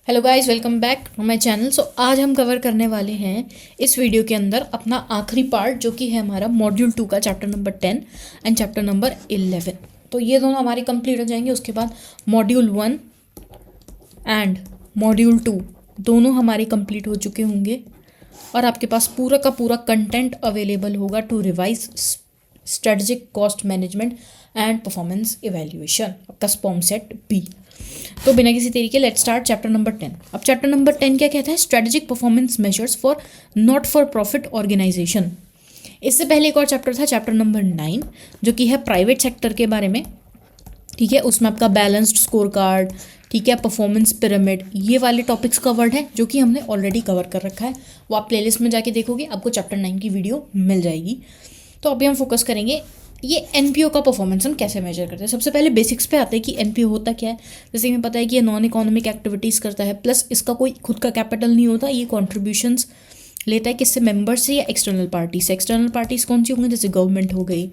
Hello guys, welcome back to my channel. So आज हम cover करने वाले हैं इस वीडियो के अंदर अपना आखिरी पार्ट, जो कि है हमारा मॉड्यूल 2 का chapter number 10 and chapter number 11। तो ये दोनों हमारे कंप्लीट हो जाएंगे। उसके बाद मॉड्यूल 1 एंड मॉड्यूल 2 दोनों हमारे कंप्लीट हो चुके होंगे और आपके पास पूरा का पूरा कंटेंट अवेलेबल होगा to revise strategic cost management and performance evaluation, आपका स्पॉम सेट बी। तो बिना किसी देरी के लेट्स स्टार्ट चैप्टर नंबर 10। अब चैप्टर नंबर 10 क्या कहता है? Strategic performance measures for not for profit organisation. इससे पहले एक और चैप्टर था, चैप्टर नंबर 9, जो कि है प्राइवेट सेक्टर के बारे में। ठीक है, उसमें आपका बैलेंस्ड स्कोर कार्ड, ठीक है, परफॉर्मेंस पिरामिड, ये वाले टॉपिक्स कवर्ड है जो कि हमने ऑलरेडी कवर कर रखा है। वो आप प्लेलिस्ट में जाके देखोगे, आपको चैप्टर 9 की वीडियो मिल जाएगी। तो अभी हम फोकस करेंगे ये एनपीओ का परफॉर्मेंस हम कैसे मेजर करते हैं। सबसे पहले बेसिक्स पे आते हैं कि एनपीओ होता क्या है। जैसे हमें पता है कि ये नॉन इकोनॉमिक एक्टिविटीज़ करता है, प्लस इसका कोई खुद का कैपिटल नहीं होता। ये कॉन्ट्रीब्यूशंस लेता है किससे? मेंबर्स से या एक्सटर्नल पार्टी से। एक्सटर्नल पार्टीज कौन सी होंगी? जैसे गवर्नमेंट हो गई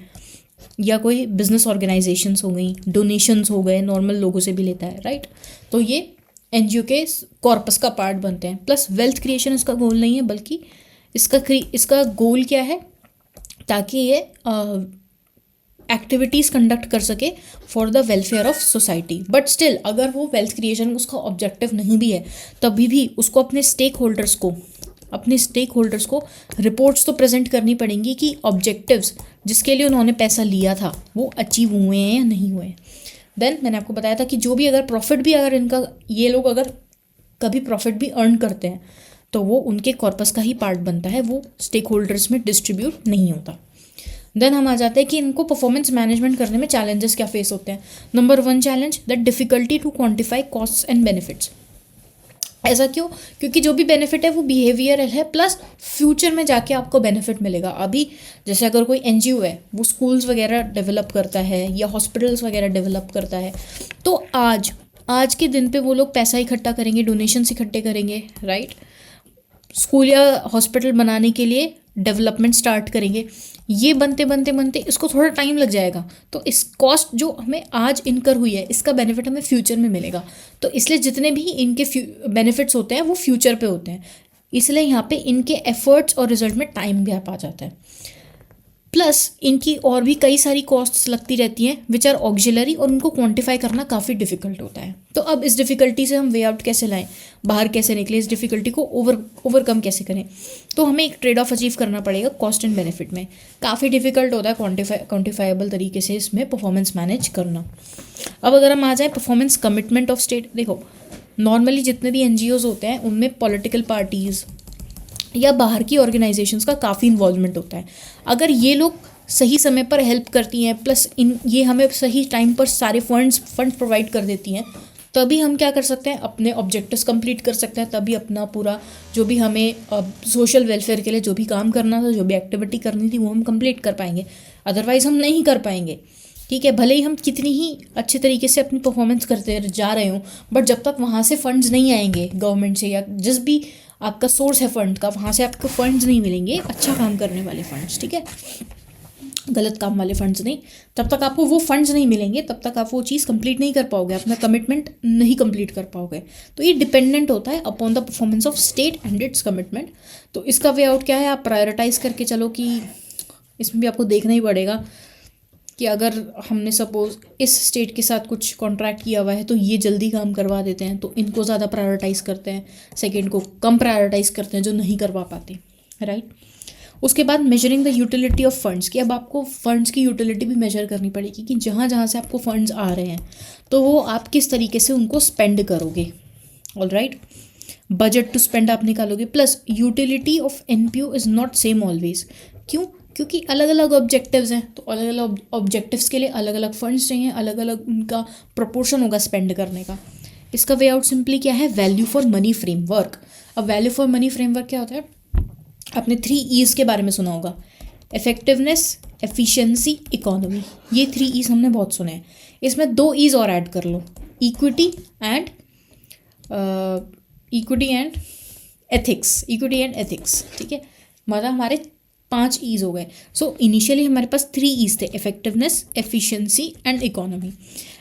या कोई बिजनेस ऑर्गेनाइजेशंस हो गई, डोनेशंस हो गए, नॉर्मल लोगों से भी लेता है, राइट। तो ये एनजीओ के कॉर्पस का पार्ट बनते हैं। प्लस वेल्थ क्रिएशन इसका गोल नहीं है, बल्कि इसका गोल क्या है? ताकि ये एक्टिविटीज़ कंडक्ट कर सके for the welfare of society. But still अगर वो वेल्थ क्रिएशन उसका ऑब्जेक्टिव नहीं भी है, तभी भी उसको अपने स्टेक होल्डर्स को रिपोर्ट्स तो प्रेजेंट करनी पड़ेंगी कि ऑब्जेक्टिव्स जिसके लिए उन्होंने पैसा लिया था वो अचीव हुए हैं या नहीं हुए। देन मैंने आपको बताया था कि जो भी अगर प्रॉफिट भी अगर इनका ये लोग अगर कभी प्रॉफिट भी अर्न करते हैं तो वो उनके कॉर्पस का ही पार्ट बनता है, वो स्टेक होल्डर्स में डिस्ट्रीब्यूट नहीं होता। देन हम आ जाते हैं कि इनको परफॉर्मेंस मैनेजमेंट करने में चैलेंजेस क्या फेस होते हैं। Number 1 challenge, that difficulty to quantify costs and benefits. ऐसा क्यों? क्योंकि जो भी बेनिफिट है वो बिहेवियरल है, प्लस फ्यूचर में जाके आपको बेनिफिट मिलेगा। अभी जैसे अगर कोई एनजीओ है, वो स्कूल्स वगैरह डेवलप करता है या हॉस्पिटल्स वगैरह डेवलप करता है, तो आज के दिन पे वो लोग पैसा इकट्ठा करेंगे, डोनेशंस इकट्ठे करेंगे, राइट। स्कूल या हॉस्पिटल बनाने के लिए डेवलपमेंट स्टार्ट करेंगे। ये बनते इसको थोड़ा टाइम लग जाएगा, तो इस कॉस्ट जो हमें आज इनकर हुई है, इसका बेनिफिट हमें फ्यूचर में मिलेगा। तो इसलिए जितने भी इनके बेनिफिट्स होते हैं वो फ्यूचर पे होते हैं, इसलिए यहाँ पे इनके एफर्ट्स और रिजल्ट में टाइम गैप आ जाता है। प्लस इनकी और भी कई सारी कॉस्ट्स लगती रहती हैं विच आर ऑक्सिलरी, और उनको क्वांटिफाई करना काफ़ी डिफिकल्ट होता है। तो अब इस डिफ़िकल्टी से हम वे आउट कैसे लाएं, बाहर कैसे निकले, इस डिफ़िकल्टी को ओवरकम कैसे करें? तो हमें एक ट्रेड ऑफ अचीव करना पड़ेगा कॉस्ट एंड बेनिफिट में। काफ़ी डिफिकल्ट होता है क्वांटिफाइबल तरीके से इसमें परफॉर्मेंस मैनेज करना। अब अगर हम आ जाए परफॉर्मेंस कमिटमेंट ऑफ स्टेट, देखो नॉर्मली जितने भी एनजीओज होते हैं उनमें पॉलिटिकल पार्टीज़ या बाहर की ऑर्गेनाइजेशंस का काफ़ी इन्वॉल्वमेंट होता है। अगर ये लोग सही समय पर हेल्प करती हैं, प्लस ये हमें सही टाइम पर सारे फंड्स प्रोवाइड कर देती हैं, तभी हम क्या कर सकते हैं? अपने ऑब्जेक्टिव्स कंप्लीट कर सकते हैं। तभी अपना पूरा जो भी हमें सोशल वेलफेयर के लिए जो भी काम करना था, जो भी एक्टिविटी करनी थी, वो हम कंप्लीट कर पाएंगे। अदरवाइज़ हम नहीं कर पाएंगे। ठीक है, भले ही हम कितनी ही अच्छे तरीके से अपनी परफॉर्मेंस करते जा रहे हों, बट जब तक वहाँ से फंड्स नहीं आएंगे गवर्नमेंट से या जिस भी आपका सोर्स है फंड का, वहाँ से आपको फंड्स नहीं मिलेंगे, अच्छा काम करने वाले फंड्स, ठीक है, गलत काम वाले फंड्स नहीं, तब तक आपको वो फंड्स नहीं मिलेंगे, तब तक आप वो चीज़ कंप्लीट नहीं कर पाओगे, अपना कमिटमेंट नहीं कंप्लीट कर पाओगे। तो ये डिपेंडेंट होता है upon the performance of state and it's commitment. तो इसका वे आउट क्या है? आप प्रायोरिटाइज करके चलो कि इसमें भी आपको देखना ही पड़ेगा कि अगर हमने सपोज इस स्टेट के साथ कुछ कॉन्ट्रैक्ट किया हुआ है तो ये जल्दी काम करवा देते हैं, तो इनको ज़्यादा प्रायोरिटाइज़ करते हैं, सेकंड को कम प्रायोरिटाइज़ करते हैं जो नहीं करवा पाते, राइट। उसके बाद measuring the utility of funds, कि अब आपको फंड्स की यूटिलिटी भी मेजर करनी पड़ेगी कि जहाँ जहाँ से आपको फंड्स आ रहे हैं तो वो आप किस तरीके से उनको स्पेंड करोगे, ऑलराइट। बजट टू स्पेंड आप निकालोगे। Plus utility of NPO is not same always. क्यों? क्योंकि अलग अलग ऑब्जेक्टिव्स हैं, तो अलग अलग ऑब्जेक्टिव्स के लिए अलग अलग फंड्स चाहिए, अलग अलग उनका प्रोपोर्शन होगा स्पेंड करने का। इसका वे आउट सिंपली क्या है? Value for money framework. अब वैल्यू फॉर मनी फ्रेमवर्क क्या होता है? आपने 3 E's के बारे में सुना होगा, इफेक्टिवनेस, एफिशिएंसी, इकोनॉमी। ये 3 E's हमने बहुत सुने हैं। इसमें 2 E's और ऐड कर लो, इक्विटी एंड एथिक्स, ठीक है। मतलब हमारे 5 E's हो गए। सो इनिशियली हमारे पास 3 E's थे, effectiveness, efficiency and economy.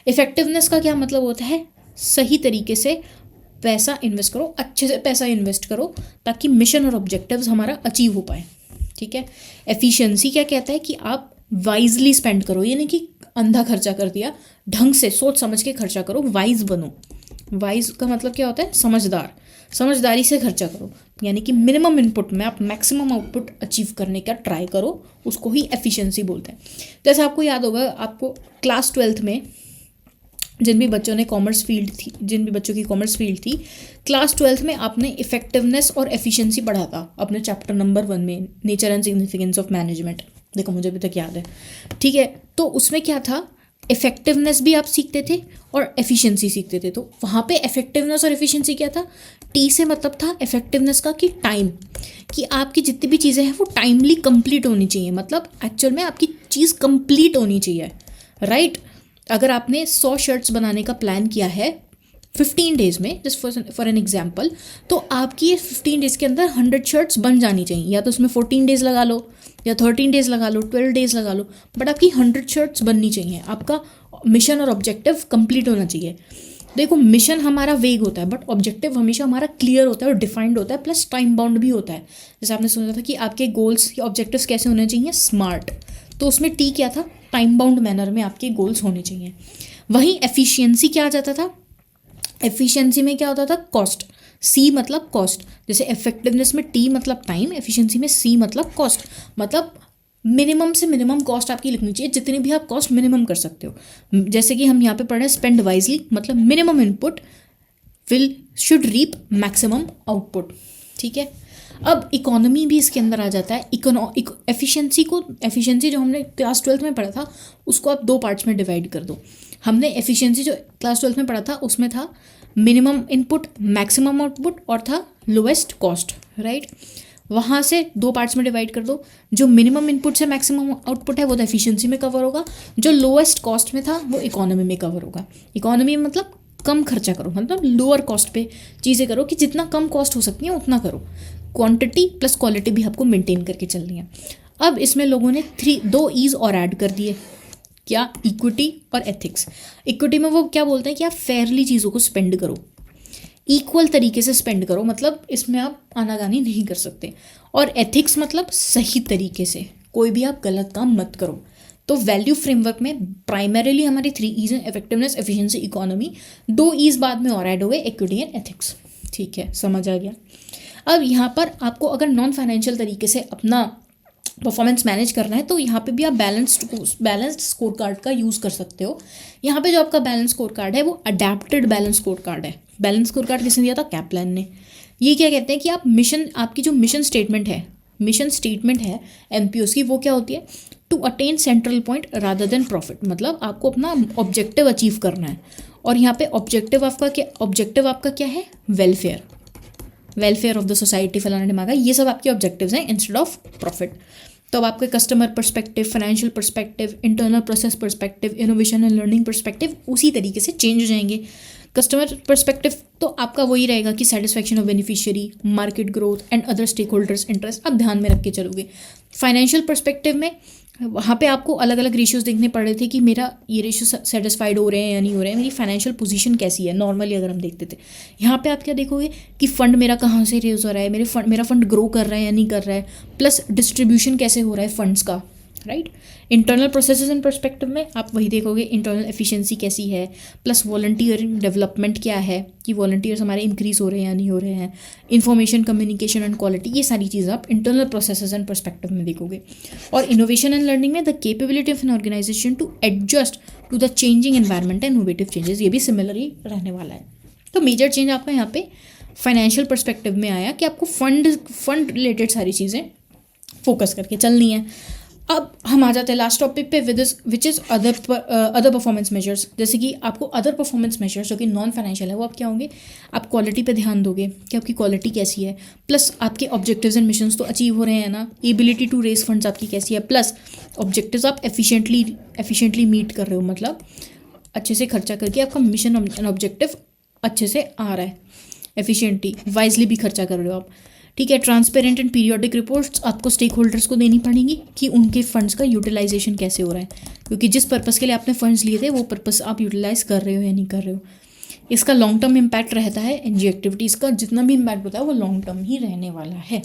Effectiveness का क्या मतलब होता है? सही तरीके से पैसा इन्वेस्ट करो, अच्छे से पैसा इन्वेस्ट करो ताकि मिशन और ऑब्जेक्टिव्स हमारा अचीव हो पाए, ठीक है। एफिशिएंसी क्या कहता है कि आप वाइजली स्पेंड करो, यानी कि अंधा खर्चा कर दिया, ढंग से सोच समझ के खर्चा करो, वाइज बनो। वाइज का मतलब क्या होता है? समझदार, समझदारी से खर्चा करो, यानी कि मिनिमम इनपुट में आप मैक्सिमम आउटपुट अचीव करने का ट्राई करो, उसको ही एफिशिएंसी बोलते हैं। जैसे आपको याद होगा, आपको क्लास 12th में जिन भी बच्चों की कॉमर्स फील्ड थी, क्लास 12th में आपने इफेक्टिवनेस और एफिशिएंसी पढ़ा था अपने चैप्टर नंबर 1 में, nature and significance of management. देखो मुझे अभी तक याद है, ठीक है। तो उसमें क्या था, इफेक्टिवनेस भी आप सीखते थे और एफिशिएंसी सीखते थे। तो वहाँ पे इफेक्टिवनेस और एफिशिएंसी क्या था? टी से मतलब था इफेक्टिवनेस का कि टाइम, कि आपकी जितनी भी चीज़ें हैं वो टाइमली कंप्लीट होनी चाहिए, मतलब एक्चुअल में आपकी चीज़ कंप्लीट होनी चाहिए, राइट। अगर आपने 100 शर्ट्स बनाने का प्लान किया है 15 डेज़ में, जस्ट फॉर एन एग्जाम्पल, तो आपकी ये 15 डेज़ के अंदर 100 शर्ट्स बन जानी चाहिए। या तो उसमें 14 डेज़ लगा लो, या 13 डेज़ लगा लो, 12 डेज़ लगा लो, बट आपकी 100 शर्ट्स बननी चाहिए। आपका मिशन और ऑब्जेक्टिव कंप्लीट होना चाहिए। देखो मिशन हमारा वेग होता है, बट ऑब्जेक्टिव हमेशा हमारा क्लियर होता है और डिफाइंड होता है, प्लस टाइम बाउंड भी होता है। जैसे आपने सोचा था कि आपके गोल्स या ऑब्जेक्टिव्स कैसे होने चाहिए? स्मार्ट। तो उसमें टी क्या था? टाइम बाउंड मैनर में आपके गोल्स होने चाहिए। वहीं एफिशिएंसी क्या आ जाता था? एफिशिएंसी में क्या होता था? कॉस्ट। सी मतलब कॉस्ट। जैसे इफेक्टिवनेस में टी मतलब टाइम, एफिशिएंसी में सी मतलब कॉस्ट। मतलब मिनिमम से मिनिमम कॉस्ट आपकी लिखनी चाहिए, जितनी भी आप कॉस्ट मिनिमम कर सकते हो। जैसे कि हम यहाँ पे पढ़ रहे हैं स्पेंड वाइजली, मतलब minimum input should reap maximum output, ठीक है। अब इकोनॉमी भी इसके अंदर आ जाता है। एफिशिएंसी जो हमने क्लास 12th में पढ़ा था उसको आप 2 पार्ट्स में डिवाइड कर दो। हमने एफिशिएंसी जो क्लास 12th में पढ़ा था उसमें था मिनिमम इनपुट मैक्सिमम आउटपुट और था लोएस्ट कॉस्ट, राइट। वहाँ से 2 पार्ट्स में डिवाइड कर दो। जो मिनिमम इनपुट से मैक्सिमम आउटपुट है वो तो एफिशिएंसी में कवर होगा, जो लोएस्ट कॉस्ट में था वो इकोनॉमी में कवर होगा। इकोनॉमी में मतलब कम खर्चा करो, मतलब लोअर कॉस्ट पे चीज़ें करो, कि जितना कम कॉस्ट हो सकती है उतना करो। क्वांटिटी प्लस क्वालिटी भी आपको मेंटेन करके चलनी है। अब इसमें लोगों ने 2 ईज और ऐड कर दिए, क्या? इक्विटी और एथिक्स। इक्विटी में वो क्या बोलते हैं कि आप फेयरली चीज़ों को स्पेंड करो, इक्वल तरीके से स्पेंड करो, मतलब इसमें आप आनाकानी नहीं कर सकते। और एथिक्स मतलब सही तरीके से, कोई भी आप गलत काम मत करो। तो वैल्यू फ्रेमवर्क में प्राइमरीली हमारी 3 ईज हैं, इफेक्टिवनेस, एफिशिएंसी, इकोनॉमी। 2 ईज बाद में और ऐड हो गए, इक्विटी एंड एथिक्स, ठीक है, समझ आ गया। अब यहाँ पर आपको अगर नॉन फाइनेंशियल तरीके से अपना परफॉर्मेंस मैनेज करना है तो यहाँ पे भी आप बैलेंस्ड स्कोर कार्ड का यूज़ कर सकते हो। यहाँ पे जो आपका बैलेंस स्कोर कार्ड है वो अडेप्टेड बैलेंस स्कोर कार्ड है। बैलेंस स्कोर कार्ड किसने दिया था? कैपलान ने। ये क्या कहते हैं कि आप आपकी जो मिशन स्टेटमेंट है एमपीओस की, वो क्या होती है? To attain central point rather than profit, मतलब आपको अपना ऑब्जेक्टिव अचीव करना है। और यहाँ पे ऑब्जेक्टिव आपका क्या है? वेलफेयर ऑफ द सोसाइटी, फलाना ढिमाका, ये सब आपके ऑब्जेक्टिव्स हैं इंस्टेड ऑफ प्रॉफिट। तो अब आपके customer perspective, financial perspective, internal process perspective, innovation and learning perspective उसी तरीके से चेंज हो जाएंगे। कस्टमर पर्सपेक्टिव तो आपका वही रहेगा कि satisfaction of beneficiary, market growth and other stakeholders interest आप ध्यान में रख के चलोगे। फाइनेंशियल पर्सपेक्टिव में वहाँ पे आपको अलग अलग रेशियोज देखने पड़ रहे थे कि मेरा ये रेशियो सेटिस्फाइड हो रहे हैं या नहीं हो रहे हैं, मेरी फाइनेंशियल पोजीशन कैसी है नॉर्मली अगर हम देखते थे। यहाँ पे आप क्या देखोगे कि फंड मेरा कहाँ से रेज हो रहा है, मेरा फंड ग्रो कर रहा है या नहीं कर रहा है, प्लस डिस्ट्रीब्यूशन कैसे हो रहा है फंड्स का, right. Internal processes and perspective में आप वही देखोगे इंटरनल एफिशिएंसी कैसी है, प्लस वॉलंटियरिंग डेवलपमेंट क्या है कि वॉलंटियर्स हमारे इंक्रीज हो रहे हैं या नहीं हो रहे हैं, इन्फॉर्मेशन कम्युनिकेशन एंड क्वालिटी, ये सारी चीज़ें आप इंटरनल प्रोसेसेस एंड पर्सपेक्टिव में देखोगे। और इनोवेशन एंड लर्निंग में the capability of an organisation to adjust to the changing environment and innovative changes, ये भी सिमिलरली रहने वाला है। तो मेजर चेंज आपका यहाँ पे फाइनेंशियल पर्सपेक्टिव में आया कि आपको फंड रिलेटेड सारी चीज़ें फोकस करके चलनी है। अब हम आ जाते हैं लास्ट टॉपिक पे which is other performance measures. जैसे कि आपको अदर परफॉर्मेंस मेजर्स जो कि नॉन फाइनेंशियल है वो आप क्या होंगे? आप क्वालिटी पे ध्यान दोगे कि आपकी क्वालिटी कैसी है, प्लस आपके ऑब्जेक्टिव्स एंड मिशंस तो अचीव हो रहे हैं ना, एबिलिटी टू रेज फंड्स आपकी कैसी है, प्लस ऑब्जेक्टिव्स आप एफिशिएंटली मीट कर रहे हो, मतलब अच्छे से खर्चा करके आपका मिशन एंड ऑब्जेक्टिव अच्छे से आ रहा है, एफिशिएंटली वाइजली भी खर्चा कर रहे हो आप, ठीक है। ट्रांसपेरेंट एंड पीरियोडिक रिपोर्ट्स आपको स्टेक होल्डर्स को देनी पड़ेंगी कि उनके फंड्स का यूटिलाइजेशन कैसे हो रहा है, क्योंकि जिस पर्पस के लिए आपने फंड्स लिए थे वो पर्पस आप यूटिलाइज कर रहे हो या नहीं कर रहे हो। इसका लॉन्ग टर्म इम्पैक्ट रहता है, एनजीओ एक्टिविटीज़ का जितना भी इम्पैक्ट होता है वो लॉन्ग टर्म ही रहने वाला है।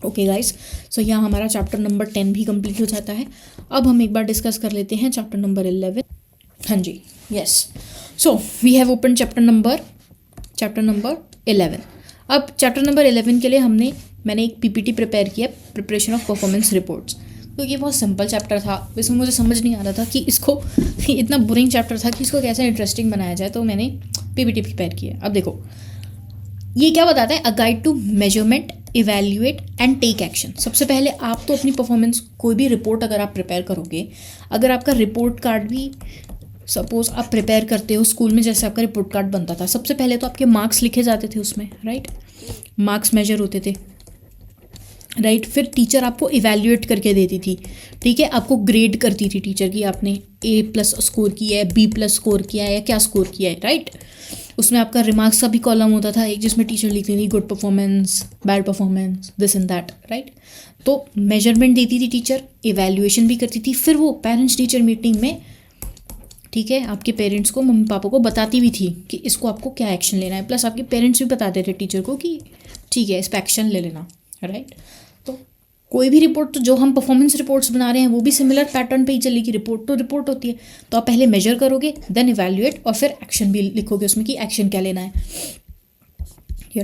ओके गाइस, सो यहाँ हमारा चैप्टर नंबर 10 भी कंप्लीट हो जाता है। अब हम एक बार डिस्कस कर लेते हैं चैप्टर नंबर 11। हाँ जी, yes, so we have open chapter number 11। अब चैप्टर नंबर 11 के लिए मैंने एक पीपीटी प्रिपेयर किया, प्रिपरेशन ऑफ परफॉर्मेंस रिपोर्ट्स। तो ये बहुत सिंपल चैप्टर था, इसमें मुझे समझ नहीं आ रहा था कि इसको इतना बोरिंग चैप्टर था कि इसको कैसे इंटरेस्टिंग बनाया जाए, तो मैंने पीपीटी प्रिपेयर किया। अब देखो ये क्या बताता है, a guide to measurement, evaluate and take action. सबसे पहले आप तो अपनी परफॉर्मेंस, कोई भी रिपोर्ट अगर आप प्रिपेयर करोगे, अगर आपका रिपोर्ट कार्ड भी सपोज आप प्रिपेयर करते हो स्कूल में, जैसे आपका रिपोर्ट कार्ड बनता था, सबसे पहले तो आपके मार्क्स लिखे जाते थे उसमें, राइट, मार्क्स मेजर होते थे, राइट। फिर टीचर आपको इवैल्यूएट करके देती थी, ठीक है, आपको ग्रेड करती थी टीचर की, आपने A+ स्कोर किया है, B+ स्कोर किया है या क्या स्कोर किया है, राइट। उसमें आपका रिमार्क्स का भी कॉलम होता था एक, जिसमें टीचर लिखती थी good performance, bad performance, this and that, right. तो मेजरमेंट देती थी टीचर, इवैल्यूएशन भी करती थी, फिर वो पेरेंट्स टीचर मीटिंग में, ठीक है, आपके पेरेंट्स को, मम्मी पापा को बताती भी थी कि इसको आपको क्या एक्शन लेना है, प्लस आपके पेरेंट्स भी बताते थे टीचर को कि ठीक है इस पर एक्शन ले लेना, राइट। तो कोई भी रिपोर्ट, तो जो हम परफॉर्मेंस रिपोर्ट्स बना रहे हैं वो भी सिमिलर पैटर्न पे ही चलेगी। रिपोर्ट तो रिपोर्ट होती है, तो आप पहले मेजर करोगे, देन इवैल्यूएट, और फिर एक्शन भी लिखोगे उसमें कि एक्शन क्या लेना है, ये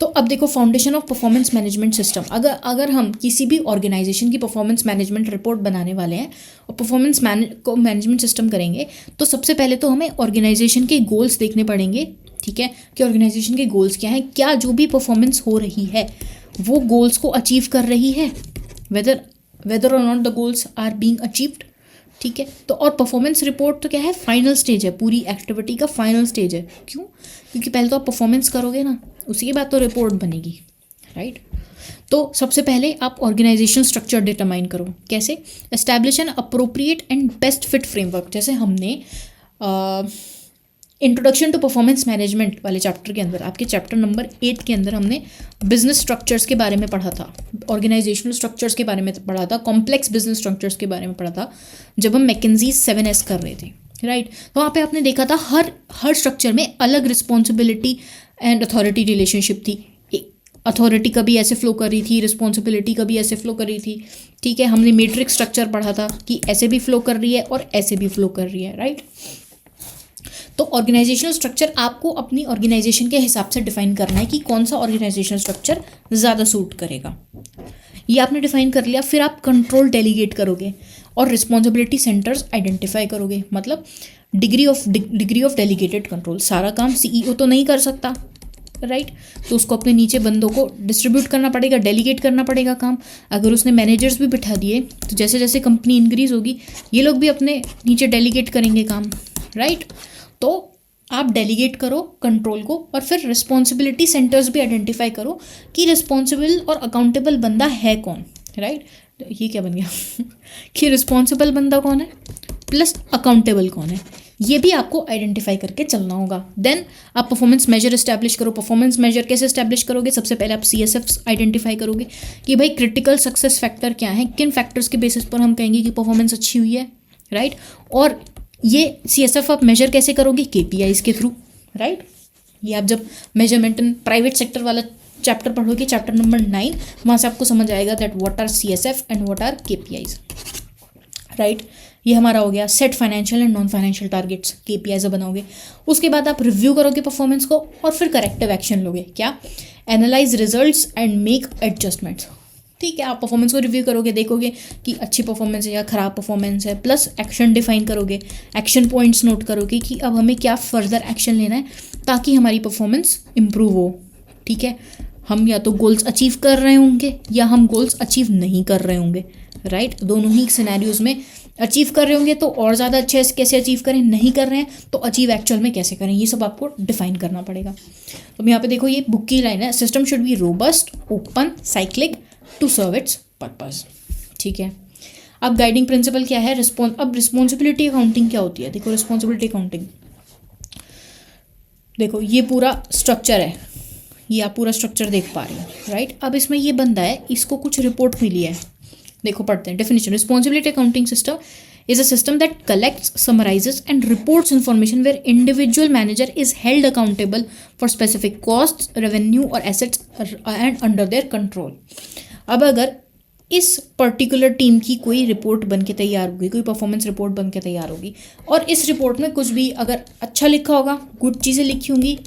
तो अब देखो foundation of performance management system. अगर हम किसी भी ऑर्गेनाइजेशन की परफॉर्मेंस मैनेजमेंट रिपोर्ट बनाने वाले हैं और परफॉर्मेंस मैनेजमेंट सिस्टम करेंगे, तो सबसे पहले तो हमें ऑर्गेनाइजेशन के गोल्स देखने पड़ेंगे, ठीक है, कि ऑर्गेनाइजेशन के गोल्स क्या हैं, क्या जो भी परफॉर्मेंस हो रही है वो गोल्स को अचीव कर रही है, वेदर और not the goals are being achieved, ठीक है। तो और परफॉर्मेंस रिपोर्ट तो क्या है, फाइनल स्टेज है, पूरी एक्टिविटी का फाइनल स्टेज है। क्यों? क्योंकि पहले तो आप परफॉर्मेंस करोगे ना, उसी के बाद तो रिपोर्ट बनेगी, राइट। तो सबसे पहले आप ऑर्गेनाइजेशन स्ट्रक्चर डिटरमाइन करो, कैसे, establish an appropriate and best fit framework. जैसे हमने इंट्रोडक्शन टू परफॉर्मेंस मैनेजमेंट वाले चैप्टर के अंदर, आपके चैप्टर नंबर 8 के अंदर हमने बिजनेस स्ट्रक्चर्स के बारे में पढ़ा था, ऑर्गेनाइजेशनल स्ट्रक्चर्स के बारे में पढ़ा था, कॉम्प्लेक्स बिजनेस स्ट्रक्चर्स के बारे में पढ़ा था, जब हम मैकेंजी 7S कर रहे थे, राइट। तो वहाँ पे आपने देखा था हर स्ट्रक्चर में अलग रिस्पॉन्सिबिलिटी एंड अथॉरिटी रिलेशनशिप थी। अथॉरिटी कभी ऐसे फ्लो कर रही थी, रिस्पॉन्सिबिलिटी कभी ऐसे फ्लो कर रही थी, ठीक है। हमने मैट्रिक्स स्ट्रक्चर पढ़ा था कि ऐसे भी फ्लो कर रही है और ऐसे भी फ्लो कर रही है, राइट। तो ऑर्गेनाइजेशनल स्ट्रक्चर आपको अपनी ऑर्गेनाइजेशन के हिसाब से डिफाइन करना है कि कौन सा ऑर्गेनाइजेशनल स्ट्रक्चर ज़्यादा सूट करेगा, ये आपने डिफाइन कर लिया। फिर आप कंट्रोल डेलीगेट करोगे और रिस्पॉन्सिबिलिटी सेंटर्स आइडेंटिफाई करोगे, मतलब डिग्री ऑफ डेलीगेटेड कंट्रोल। सारा काम CEO तो नहीं कर सकता, राइट, तो उसको अपने नीचे बंदों को डिस्ट्रीब्यूट करना पड़ेगा, डेलीगेट करना पड़ेगा काम। अगर उसने मैनेजर्स भी बिठा दिए तो जैसे जैसे कंपनी इंक्रीज होगी ये लोग भी अपने नीचे डेलीगेट करेंगे काम, राइट। तो आप डेलीगेट करो कंट्रोल को, और फिर रिस्पॉन्सिबिलिटी सेंटर्स भी आइडेंटिफाई करो कि रिस्पॉन्सिबल और अकाउंटेबल बंदा है कौन, राइट। तो ये क्या बन गया कि रिस्पॉन्सिबल बंदा कौन है प्लस अकाउंटेबल कौन है, ये भी आपको आइडेंटिफाई करके चलना होगा। देन आप परफॉर्मेंस मेजर इस्टेब्लिश करो। परफॉर्मेंस मेजर कैसे इस्टेब्लिश करोगे, सबसे पहले आप CSFs आइडेंटिफाई करोगे कि भाई क्रिटिकल सक्सेस फैक्टर क्या है, किन फैक्टर्स के बेसिस पर हम कहेंगे कि परफॉर्मेंस अच्छी हुई है, राइट। और ये CSF आप मेजर कैसे करोगे, KPIs के थ्रू, राइट। ये आप जब मेजरमेंट इन प्राइवेट सेक्टर वाला चैप्टर पढ़ोगे, चैप्टर नंबर 9, वहाँ से आपको समझ आएगा that what are CSF and what are KPIs, right. ये हमारा हो गया set financial and non financial targets, KPIs बनाओगे। उसके बाद आप रिव्यू करोगे परफॉर्मेंस को और फिर करेक्टिव एक्शन लोगे, क्या, analyse results and make adjustments, ठीक है। आप परफॉर्मेंस को रिव्यू करोगे, देखोगे कि अच्छी परफॉर्मेंस है या ख़राब परफॉर्मेंस है, प्लस एक्शन डिफाइन करोगे, एक्शन पॉइंट्स नोट करोगे कि अब हमें क्या फर्दर एक्शन लेना है ताकि हमारी परफॉर्मेंस इम्प्रूव हो, ठीक है। हम या तो गोल्स अचीव कर रहे होंगे या हम गोल्स अचीव नहीं कर रहे होंगे, राइट। दोनों ही सिनेरियोज में अचीव कर रहे होंगे तो और ज़्यादा अच्छे से कैसे अचीव करें, नहीं कर रहे हैं तो अचीव एक्चुअल में कैसे करें, ये सब आपको डिफाइन करना पड़ेगा। तो यहाँ पे देखो ये बुक की लाइन है, system should be robust, open, cyclic to serve its purpose, ठीक है। अब गाइडिंग प्रिंसिपल क्या है, अब रिस्पॉन्सिबिलिटी अकाउंटिंग क्या होती है, देखो रिस्पॉन्सिबिलिटी अकाउंटिंग, देखो ये पूरा स्ट्रक्चर है, ये आप पूरा स्ट्रक्चर देख पा रहे हो, राइट। अब इसमें ये बंदा है, इसको कुछ रिपोर्ट मिली है, देखो पढ़ते हैं definition. Responsibility accounting system is a system that collects, summarizes, and reports information where individual manager is held accountable for specific costs, revenue or assets and under their control. अब अगर इस पर्टिकुलर टीम की कोई report बन के तैयार होगी, कोई परफॉर्मेंस रिपोर्ट बन के तैयार होगी, और इस रिपोर्ट में कुछ भी अगर अच्छा लिखा होगा, गुड चीज़ें लिखी होंगी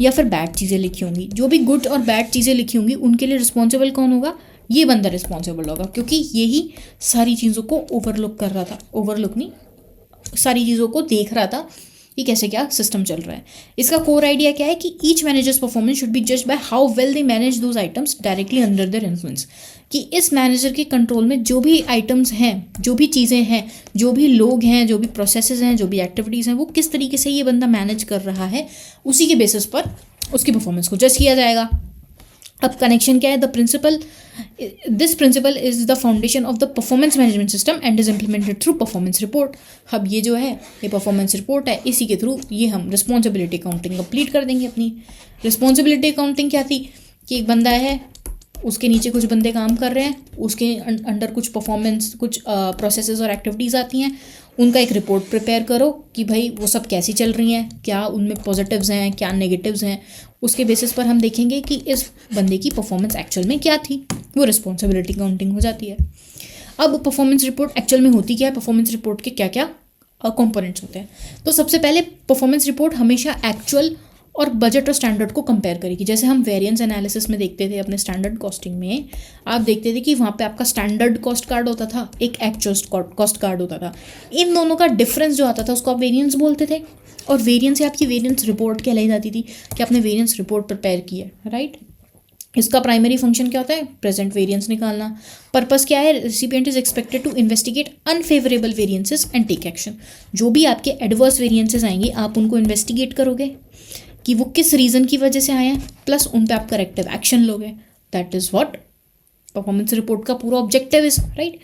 या फिर बैड चीज़ें लिखी होंगी, जो भी गुड और बैड चीज़ें लिखी होंगी उनके लिए रिस्पॉन्सिबल कौन होगा? ये बंदा रिस्पॉन्सिबल होगा, क्योंकि यही सारी चीज़ों को ओवरलुक कर रहा था, ओवरलुक नहीं, सारी चीज़ों को देख रहा था कि कैसे क्या सिस्टम चल रहा है। इसका कोर आइडिया क्या है कि each managers performance should be judged by how well they manage those items directly under their influence, कि इस मैनेजर के कंट्रोल में जो भी आइटम्स हैं, जो भी चीज़ें हैं, जो भी लोग हैं, जो भी प्रोसेसेस हैं, जो भी एक्टिविटीज़ हैं, वो किस तरीके से ये बंदा मैनेज कर रहा है, उसी के बेसिस पर उसकी परफॉर्मेंस को जज किया जाएगा। अब कनेक्शन क्या है? This principle is the foundation of the performance management system and is implemented through performance report. अब ये जो है ये परफॉर्मेंस रिपोर्ट है, इसी के थ्रू ये हम रिस्पॉन्सिबिलिटी अकाउंटिंग कंप्लीट कर देंगे। अपनी रिस्पॉन्सिबिलिटी अकाउंटिंग क्या थी कि एक बंदा है, उसके नीचे कुछ बंदे काम कर रहे हैं, उसके अंडर कुछ परफॉर्मेंस, कुछ प्रोसेसेस और एक्टिविटीज़ आती हैं, उनका एक रिपोर्ट प्रिपेयर करो कि भाई वो सब कैसी चल रही हैं, क्या उनमें पॉजिटिव्स हैं, क्या नेगेटिव्स हैं। उसके बेसिस पर हम देखेंगे कि इस बंदे की परफॉर्मेंस एक्चुअल में क्या थी, वो रिस्पॉन्सिबिलिटी अकाउंटिंग हो जाती है। अब परफॉर्मेंस रिपोर्ट एक्चुअल में होती क्या है, परफॉर्मेंस रिपोर्ट के क्या क्या कंपोनेंट्स होते हैं। तो सबसे पहले परफॉर्मेंस रिपोर्ट हमेशा एक्चुअल और बजट और स्टैंडर्ड को कंपेयर करेगी। जैसे हम वेरिएंस एनालिसिस में देखते थे, अपने स्टैंडर्ड कॉस्टिंग में आप देखते थे कि वहाँ पे आपका स्टैंडर्ड कॉस्ट कार्ड होता था, एक एक्चुअल कॉस्ट कार्ड होता था। इन दोनों का डिफरेंस जो आता था उसको आप वेरिएंस बोलते थे, और वेरिएंस से आपकी वेरिएंस रिपोर्ट कहलाई जाती थी कि आपने वेरिएंस रिपोर्ट प्रिपेयर की है, राइट। इसका प्राइमरी फंक्शन क्या होता है? प्रेजेंट वेरिएंस निकालना। पर्पस क्या है? Recipient is expected to investigate unfavourable variances and take action. जो भी आपके एडवर्स वेरिएंसेस आएंगे आप उनको इन्वेस्टिगेट करोगे कि वो किस रीज़न की वजह से आए हैं, प्लस उन पे आप करेक्टिव एक्शन लोगे। That is what performance report का पूरा ऑब्जेक्टिव इज, राइट।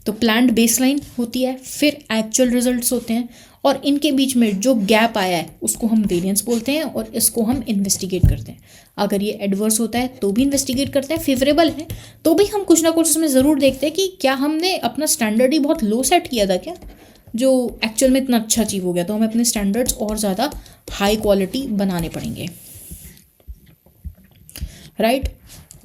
तो प्लान्ड बेसलाइन होती है, फिर एक्चुअल रिजल्ट्स होते हैं, और इनके बीच में जो गैप आया है उसको हम वेरिएंस बोलते हैं, और इसको हम इन्वेस्टिगेट करते हैं। अगर ये एडवर्स होता है तो भी इन्वेस्टिगेट करते हैं, फेवरेबल है तो भी हम कुछ ना कुछ उसमें ज़रूर देखते हैं कि क्या हमने अपना स्टैंडर्ड ही बहुत लो सेट किया था क्या, जो एक्चुअल में इतना अच्छा अचीव हो गया। तो हमें अपने स्टैंडर्ड्स और ज़्यादा हाई क्वालिटी बनाने पड़ेंगे, राइट।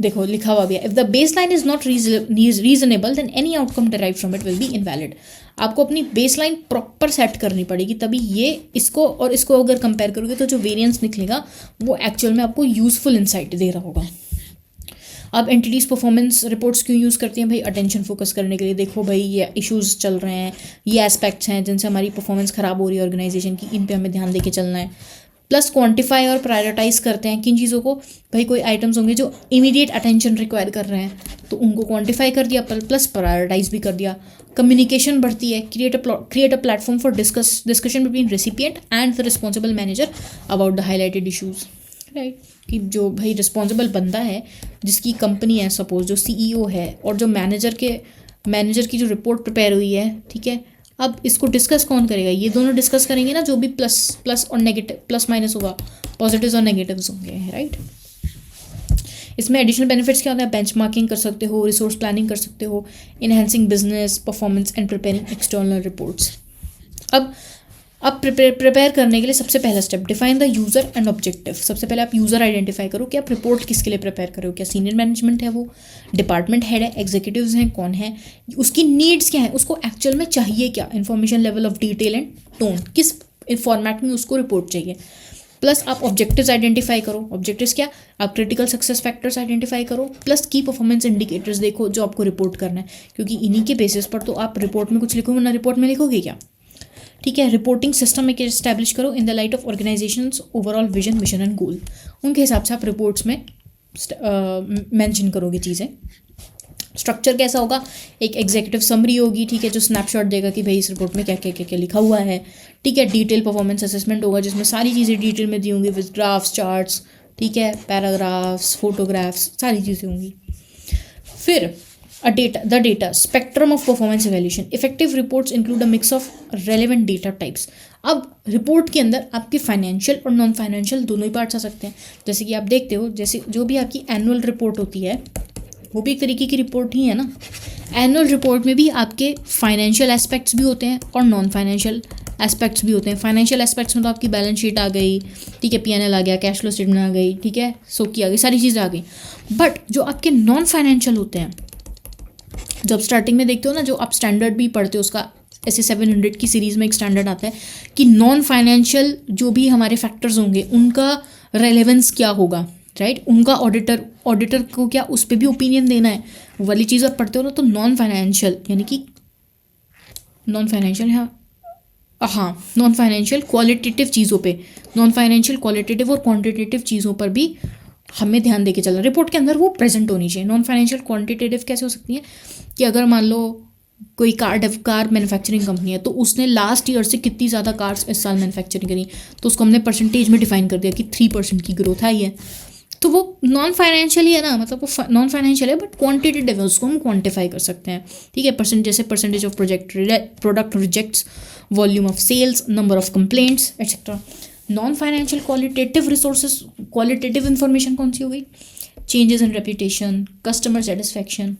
देखो लिखा हुआ भी है, if the baseline is not reasonable then any outcome derive from it will be invalid. आपको अपनी बेस लाइन प्रॉपर सेट करनी पड़ेगी, तभी ये इसको और इसको अगर कंपेयर करोगे तो जो वेरिएंस निकलेगा वो एक्चुअल में आपको यूजफुल इंसाइट दे रहा होगा। अब एंटिटीज़ परफॉर्मेंस रिपोर्ट्स क्यों यूज़ करती हैं भाई? अटेंशन फोकस करने के लिए। देखो भाई ये इश्यूज़ चल रहे हैं, ये एस्पेक्ट्स हैं जिनसे हमारी परफॉर्मेंस ख़राब हो रही है ऑर्गेनाइजेशन की, इन पे हमें ध्यान देके चलना है। प्लस क्वांटिफाई और प्रायोरिटाइज करते हैं किन चीज़ों को भाई, कोई आइटम्स होंगे जो इमीडिएट अटेंशन रिक्वायर कर रहे हैं तो उनको क्वांटिफाई कर दिया, प्लस प्रायोरिटाइज भी कर दिया। कम्युनिकेशन बढ़ती है, create a platform for discussion between recipient and the responsible manager about the highlighted issues, right. कि जो भाई रिस्पॉन्सिबल बंदा है, जिसकी कंपनी है सपोज, जो सीईओ है, और जो मैनेजर की जो रिपोर्ट प्रिपेयर हुई है, ठीक है, अब इसको डिस्कस कौन करेगा? ये दोनों डिस्कस करेंगे ना, जो भी प्लस और नेगेटिव, प्लस माइनस होगा, पॉजिटिव्स और नेगेटिव्स होंगे, राइट। इसमें एडिशनल बेनिफिट्स क्या होता है? बेंचमार्किंग कर सकते हो, रिसोर्स प्लानिंग कर सकते हो, enhancing business performance and preparing external reports. अब प्रिपेयर करने के लिए सबसे पहला step, define the user and objective. सबसे पहले आप यूज़र आइडेंटिफाई करो कि आप रिपोर्ट किसके लिए प्रिपेयर करो। क्या सीनियर मैनेजमेंट है, वो डिपार्टमेंट हेड है, एग्जीक्यूटिव्स हैं, कौन है, उसकी नीड्स क्या है, उसको एक्चुअल में चाहिए क्या, information level of detail and tone, किस फॉर्मेट में उसको रिपोर्ट चाहिए। प्लस आप ऑब्जेक्टिव्स आइडेंटिफाई करो। ऑब्जेक्टिव्स क्या? आप क्रिटिकल सक्सेस फैक्टर्स आइडेंटिफाई करो, प्लस की परफॉर्मेंस इंडिकेटर्स देखो जो आपको रिपोर्ट करना है, क्योंकि इन्हीं के बेसिस पर तो आप रिपोर्ट में कुछ लिखोगे ना, रिपोर्ट में लिखोगे क्या, ठीक है। रिपोर्टिंग सिस्टम एक एस्टैब्लिश करो in the light of organisations overall vision, mission and goal. उनके हिसाब से आप रिपोर्ट्स में मेंशन करोगे चीज़ें। स्ट्रक्चर कैसा होगा? एक एग्जीक्यूटिव समरी होगी, ठीक है, जो स्नैपशॉट देगा कि भाई इस रिपोर्ट में क्या क्या क्या क्या लिखा हुआ है, ठीक है। डिटेल परफॉर्मेंस असेसमेंट होगा जिसमें सारी चीज़ें डिटेल में दी होंगी, विद ग्राफ्स, चार्ट्स, ठीक है, पैराग्राफ्स, फोटोग्राफ्स, सारी चीज़ें होंगी। फिर the data spectrum of performance evaluation. Effective reports include a mix of relevant data types. अब रिपोर्ट के अंदर आपके फाइनेंशियल और नॉन फाइनेंशियल दोनों ही पार्ट्स आ सकते हैं। जैसे कि आप देखते हो, जैसे जो भी आपकी एनुअल रिपोर्ट होती है वो भी एक तरीके की रिपोर्ट ही है ना। एनुअल रिपोर्ट में भी आपके फाइनेंशियल एस्पेक्ट्स भी होते हैं और नॉन फाइनेंशियल एस्पेक्ट्स भी होते हैं। फाइनेंशियल एस्पेक्ट्स में तो आपकी बैलेंस शीट आ गई, ठीक है, पीएनएल आ गया, कैश फ्लो स्टेटमेंट आ गई, ठीक है, सोकी आ गई, सारी चीज़ें आ गई। बट जो आपके नॉन फाइनेंशियल होते हैं, जब स्टार्टिंग में देखते हो ना, जो आप स्टैंडर्ड भी पढ़ते हो, उसका ऐसे 700 की सीरीज़ में एक स्टैंडर्ड आता है कि नॉन फाइनेंशियल जो भी हमारे फैक्टर्स होंगे उनका रेलेवेंस क्या होगा, राइट, उनका ऑडिटर को क्या उस पर भी ओपिनियन देना है, वो वाली चीज़ आप पढ़ते हो ना। तो नॉन फाइनेंशियल यानी कि नॉन फाइनेंशियल, हाँ, नॉन फाइनेंशियल क्वालिटेटिव चीज़ों पे, नॉन फाइनेंशियल क्वालिटेटिव और क्वांटिटेटिव चीज़ों पर भी हमें ध्यान देके चलना। रिपोर्ट के अंदर वो प्रेजेंट होनी चाहिए। नॉन फाइनेंशियल क्वांटिटेटिव कैसे हो सकती है कि अगर मान लो कोई कार मैन्युफैक्चरिंग कंपनी है, तो उसने लास्ट ईयर से कितनी ज़्यादा कार्स इस साल मैन्युफैक्चरिंग करी, तो उसको हमने परसेंटेज में डिफाइन कर दिया कि 3% की ग्रोथ आई है। तो वो नॉन फाइनेंशियल ही है ना, मतलब वो नॉन फाइनेंशियल है बट क्वांटिटेटिव है, उसको हम क्वांटिफाई कर सकते हैं, ठीक है। जैसे percentage of product rejects, volume of sales, number of complaints etcetera. Non financial qualitative resources, qualitative information कौन सी हो गई, changes in reputation, customer satisfaction,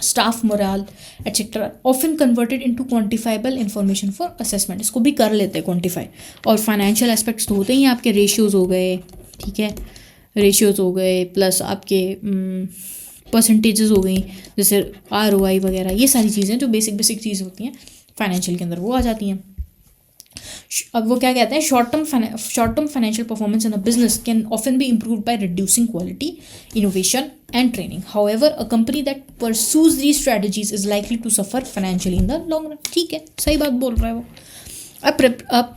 staff morale etcetera, often converted into quantifiable information for assessment. इसको भी कर लेते हैं quantify. और फाइनेंशियल एस्पेक्ट्स तो होते ही आपके रेशियोज हो गए, ठीक है, रेशियोज हो गए, प्लस आपके परसेंटेजेस हो गई, जैसे ROI वगैरह, ये सारी चीज़ें जो बेसिक चीज़ होती हैं फाइनेंशियल के अंदर वो आ जाती हैं। अब वो क्या कहते हैं, short term financial performance in a business can often be improve by reducing quality, innovation and training. However a company that pursues these strategies is likely to suffer financially in the long run. ठीक है, सही बात बोल रहा है वो। अब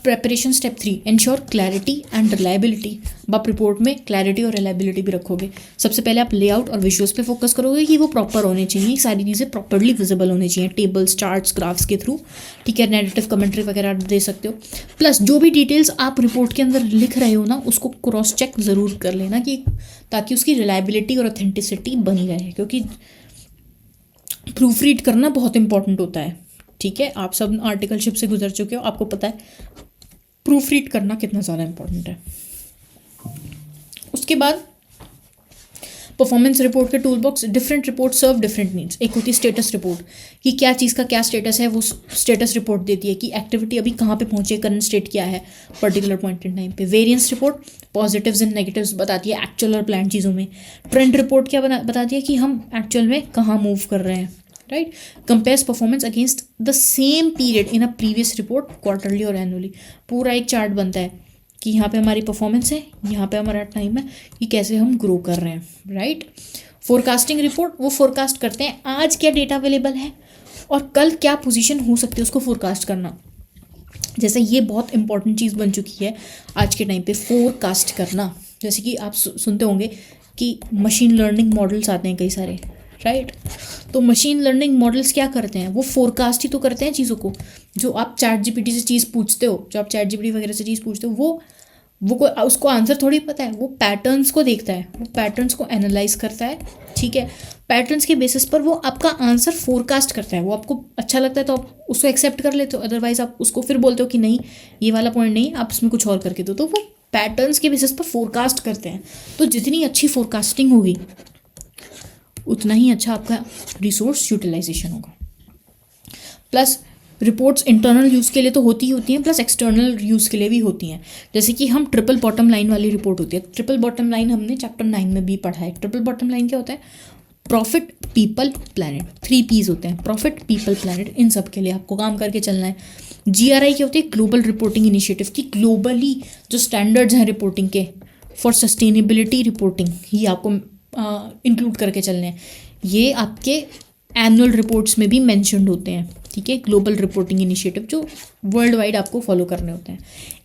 preparation step 3, ensure clarity and reliability. अब आप रिपोर्ट में क्लैरिटी और रिलायबिलिटी भी रखोगे। सबसे पहले आप लेआउट और विजुअल्स पे फोकस करोगे कि वो प्रॉपर होने चाहिए, सारी चीज़ें प्रॉपरली विजिबल होनी चाहिए, टेबल्स, चार्ट्स, ग्राफ्स के थ्रू, ठीक है, नैरेटिव कमेंट्री वगैरह दे सकते हो। प्लस जो भी डिटेल्स आप रिपोर्ट के अंदर लिख रहे हो ना, उसको क्रॉस चेक ज़रूर कर लेना कि ताकि उसकी रिलायबिलिटी और ऑथेंटिसिटी बनी रहे, क्योंकि प्रूफ रीड करना बहुत इंपॉर्टेंट होता है, ठीक है। आप सब आर्टिकलशिप से गुजर चुके हो, आपको पता है प्रूफ रीड करना कितना ज़्यादा इंपॉर्टेंट है। उसके बाद परफॉर्मेंस रिपोर्ट के टूल बॉक्स, डिफरेंट रिपोर्ट सर्व डिफरेंट नीड्स। एक होती है स्टेटस रिपोर्ट कि क्या चीज़ का क्या स्टेटस है, वो स्टेटस रिपोर्ट देती है कि एक्टिविटी अभी कहाँ पे पहुंची है, करंट स्टेट क्या है पर्टिकुलर पॉइंट इन टाइम पे। Variance report positives and negatives बताती है एक्चुअल और प्लान चीज़ों में। ट्रेंड रिपोर्ट क्या बताती है कि हम एक्चुअल में कहाँ मूव कर रहे हैं, right. Compares performance against the same period in a previous report, quarterly और एनुअली। पूरा एक चार्ट बनता है कि यहाँ पे हमारी परफॉर्मेंस है, यहाँ पे हमारा टाइम है कि कैसे हम ग्रो कर रहे हैं, राइट। फोरकास्टिंग रिपोर्ट, वो फोरकास्ट करते हैं आज क्या डेटा अवेलेबल है और कल क्या पोजीशन हो सकती है, उसको फोरकास्ट करना। जैसे ये बहुत इंपॉर्टेंट चीज़ बन चुकी है आज के टाइम पे, फोरकास्ट करना। जैसे कि आप सुनते होंगे कि मशीन लर्निंग मॉडल्स आते हैं कई सारे, राइट। तो मशीन लर्निंग मॉडल्स क्या करते हैं, वो फोरकास्ट ही तो करते हैं चीज़ों को। जो आप ChatGPT से चीज़ पूछते हो, जो आप ChatGPT वगैरह से चीज़ पूछते हो, वो उसको आंसर थोड़ी पता है, वो पैटर्न्स को देखता है, वो पैटर्न्स को एनालाइज करता है, ठीक है। पैटर्न्स के बेसिस पर वो आपका आंसर फोरकास्ट करता है। वो आपको अच्छा लगता है तो आप उसको एक्सेप्ट कर लेते हो, अदरवाइज आप उसको फिर बोलते हो कि नहीं ये वाला पॉइंट नहीं, आप उसमें कुछ और करके दो। तो वो पैटर्न्स के बेसिस पर फोरकास्ट करते हैं। तो जितनी अच्छी फोरकास्टिंग होगी उतना ही अच्छा आपका रिसोर्स यूटिलाइजेशन होगा। प्लस रिपोर्ट्स इंटरनल यूज़ के लिए तो होती हैं, प्लस एक्सटर्नल यूज़ के लिए भी होती हैं। जैसे कि हम ट्रिपल बॉटम लाइन वाली रिपोर्ट होती है। ट्रिपल बॉटम लाइन हमने चैप्टर 9 में भी पढ़ा है। ट्रिपल बॉटम लाइन क्या होता है, प्रॉफिट, पीपल, प्लैनेट, 3 P's होते हैं, प्रॉफिट, पीपल, प्लैनेट। इन सब के लिए आपको काम करके चलना है। GRI क्या होती है, ग्लोबल रिपोर्टिंग इनिशिएटिव, की ग्लोबली जो स्टैंडर्ड्स हैं रिपोर्टिंग के फॉर सस्टेनेबिलिटी रिपोर्टिंग, ये आपको इंक्लूड करके चलने हैं। ये आपके एनुअल रिपोर्ट्स में भी मेंशन्ड होते हैं, ठीक है। ग्लोबल रिपोर्टिंग इनिशिएटिव जो वर्ल्ड वाइड आपको फॉलो करने होते हैं।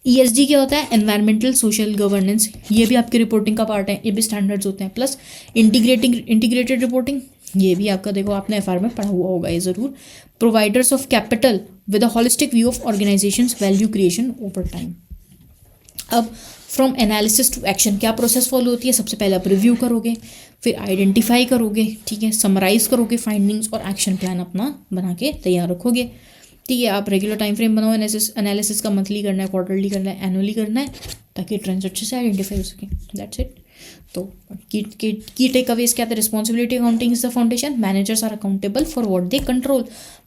ESG क्या होता है, एनवायरमेंटल सोशल गवर्नेंस, ये भी आपकी रिपोर्टिंग का पार्ट है, ये भी स्टैंडर्ड्स होते हैं। प्लस इंटीग्रेटेड रिपोर्टिंग, ये भी आपका देखो आपने FR में पढ़ा हुआ होगा ये ज़रूर। Providers of capital with a holistic view of organisations value creation over time. अब फ्रॉम एनालिसिस टू एक्शन क्या प्रोसेस फॉलो होती है, सबसे पहले आप रिव्यू करोगे, फिर आइडेंटिफाई करोगे, ठीक है, समराइज करोगे फाइंडिंग्स और एक्शन प्लान अपना बना के तैयार रखोगे, ठीक है। आप रेगुलर टाइम फ्रेम बनाओ, एनालिसिस का मंथली करना है, क्वार्टरली करना है, एनुअली करना है, ताकि ट्रेंड्स अच्छे से आइडेंटिफाई हो सके। That's it. तो की टेक अवेज क्या था? Responsibility accounting is the foundation, managers are accountable for what they control,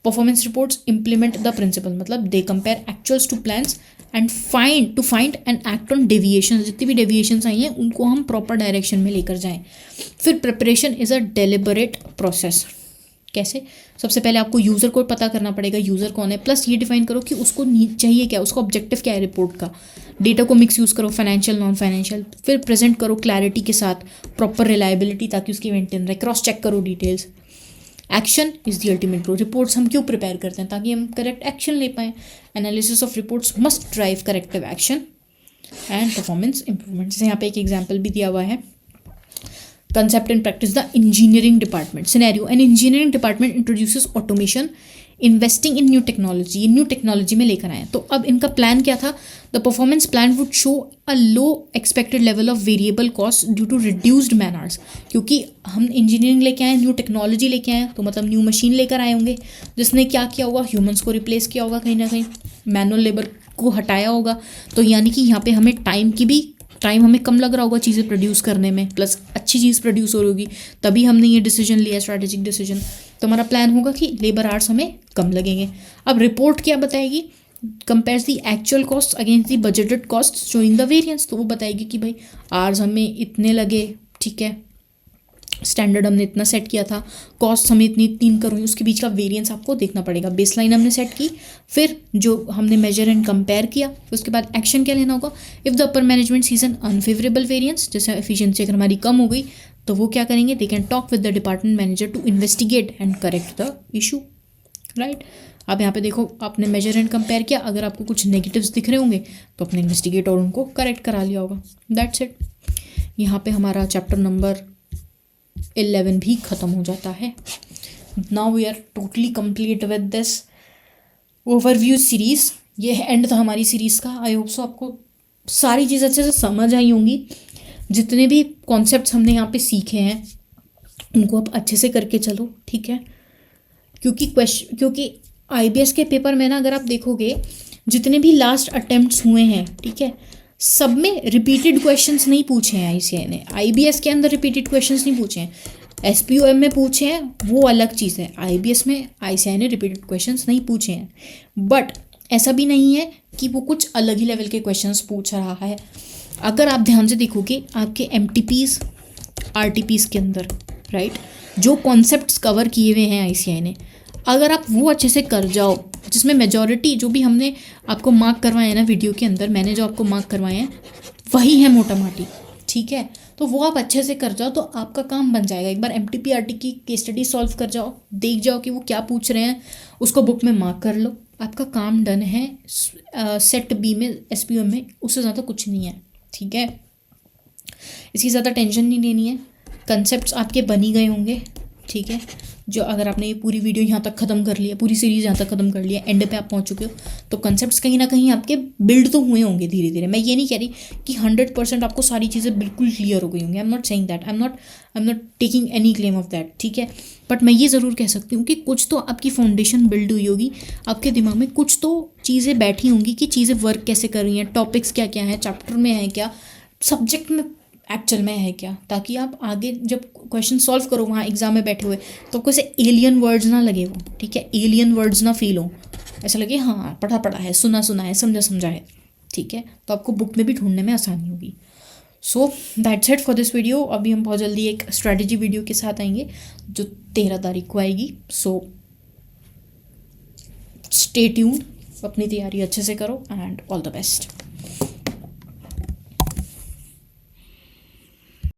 performance reports implement the principle, मतलब they compare actuals to plans and find and act on deviation, जितनी भी deviations आई हैं उनको हम proper direction में लेकर जाएं। फिर preparation is a deliberate process. कैसे? सबसे पहले आपको यूज़र को पता करना पड़ेगा, यूज़र कौन है, प्लस ये डिफाइन करो कि उसको चाहिए क्या, उसका ऑब्जेक्टिव क्या है रिपोर्ट का। डेटा को मिक्स यूज़ करो, फाइनेंशियल नॉन फाइनेंशियल, फिर प्रेजेंट करो क्लैरिटी के साथ, प्रॉपर रिलायबिलिटी ताकि उसकी मेंटेन रहे, क्रॉस चेक करो details. Action is the ultimate goal. Reports हम क्यों प्रिपेयर करते हैं? ताकि हम करेक्ट एक्शन ले पाएँ। Analysis of reports must drive corrective action and performance improvement. जैसे यहाँ पे एक एग्जाम्पल भी दिया हुआ है, concept and practice the engineering department scenario, an engineering department introduces automation, investing in new technology, ये न्यू टेक्नोलॉजी में लेकर आए। तो अब इनका प्लान क्या था? The performance plan would show a low expected level of variable cost due to reduced man hours, क्योंकि हम इंजीनियरिंग लेके आए, न्यू टेक्नोलॉजी लेके आए, तो मतलब न्यू मशीन लेकर आए होंगे जिसने क्या किया होगा, ह्यूमंस को रिप्लेस किया होगा, कहीं ना कहीं मैनुअल लेबर को हटाया होगा। तो यानी कि यहाँ पे हमें टाइम हमें कम लग रहा होगा चीज़ें प्रोड्यूस करने में, प्लस अच्छी चीज़ प्रोड्यूस हो रही होगी, तभी हमने ये डिसीजन लिया, स्ट्रैटेजिक डिसीजन। तो हमारा प्लान होगा कि लेबर आवर्स हमें कम लगेंगे। अब रिपोर्ट क्या बताएगी? Compares the actual cost against the budgeted cost showing the variance. तो वो बताएगी कि भाई आवर्स हमें इतने लगे, ठीक है, स्टैंडर्ड हमने इतना सेट किया था, कॉस्ट हमें इतनी 3 करोड़, उसके बीच का वेरिएंस आपको देखना पड़ेगा। बेसलाइन हमने सेट की, फिर जो हमने मेजर एंड कंपेयर किया, उसके बाद एक्शन क्या लेना होगा? If the upper management sees an unfavourable variance, जैसे एफिशिएंसी अगर हमारी कम हो गई तो वो क्या करेंगे? They can talk with the department manager to investigate and correct the issue, right. अब यहाँ पे देखो, आपने मेजर एंड कंपेयर किया, अगर आपको कुछ नेगेटिव्स दिख रहे होंगे तो आपने इन्वेस्टिगेट और उनको करेक्ट करा लिया होगा। That's it. यहाँ पे हमारा चैप्टर नंबर 11 भी ख़त्म हो जाता है। Now we are totally complete with this overview series. ये एंड था हमारी सीरीज़ का। आई होप सो आपको सारी चीज़ अच्छे से समझ आई होंगी। जितने भी कॉन्सेप्ट्स हमने यहाँ पे सीखे हैं उनको आप अच्छे से करके चलो, ठीक है। क्योंकि IBS के पेपर में ना, अगर आप देखोगे जितने भी लास्ट अटेम्प्ट्स हुए हैं, ठीक है, सब में रिपीटेड क्वेश्चंस नहीं पूछे हैं ICAI ने। IBS के अंदर रिपीटेड क्वेश्चंस नहीं पूछे हैं, SPOM में पूछे हैं, वो अलग चीज़ है। IBS में ICAI ने रिपीटेड क्वेश्चंस नहीं पूछे हैं, बट ऐसा भी नहीं है कि वो कुछ अलग ही लेवल के क्वेश्चंस पूछ रहा है। अगर आप ध्यान से देखोगे आपके MTPs RTPs के अंदर, राइट, जो कॉन्सेप्ट्स कवर किए हुए हैं ICAI ने, अगर आप वो अच्छे से कर जाओ, जिसमें मेजॉरिटी जो भी हमने आपको मार्क करवाए हैं ना वीडियो के अंदर, मैंने जो आपको मार्क करवाए हैं वही है मोटा माटी, ठीक है, तो वो आप अच्छे से कर जाओ तो आपका काम बन जाएगा। एक बार MTP RT की केस स्टडी सॉल्व कर जाओ, देख जाओ कि वो क्या पूछ रहे हैं, उसको बुक में मार्क कर लो, आपका काम डन है। सेट B में SPOM में उससे ज़्यादा कुछ नहीं है, ठीक है। इसकी ज़्यादा टेंशन नहीं लेनी है, कंसेप्ट्स आपके बन ही गए होंगे, ठीक है। जो अगर आपने ये पूरी वीडियो यहाँ तक ख़त्म कर लिया, पूरी सीरीज़ यहाँ तक ख़त्म कर लिया, एंड पे आप पहुँच चुके हो, तो कंसेप्ट्स कहीं ना कहीं आपके बिल्ड तो हुए होंगे धीरे धीरे। मैं ये नहीं कह रही कि 100% आपको सारी चीज़ें बिल्कुल क्लियर हो गई होंगी। I am not saying that, I am not taking any claim of that, ठीक है। बट मैं ये ज़रूर कह सकती हूँ कि कुछ तो आपकी फाउंडेशन बिल्ड हुई होगी, आपके दिमाग में कुछ तो चीज़ें बैठी होंगी कि चीज़ें वर्क कैसे कर रही हैं, टॉपिक्स क्या क्या हैं, चैप्टर में है क्या, सब्जेक्ट में एक्चुअल में है क्या, ताकि आप आगे जब क्वेश्चन सॉल्व करो वहाँ एग्जाम में बैठे हुए तो आपको ऐसे एलियन वर्ड्स ना लगे हो, ठीक है, एलियन वर्ड्स ना फील हो, ऐसा लगे हाँ पढ़ा पढ़ा है, सुना सुना है, समझा समझा है, ठीक है, तो आपको बुक में भी ढूंढने में आसानी होगी। So that's it for this video. अभी हम बहुत जल्दी एक स्ट्रैटेजी वीडियो के साथ आएंगे जो 13 तारीख को आएगी। सो स्टे ट्यून्ड, अपनी तैयारी अच्छे से करो एंड ऑल द बेस्ट।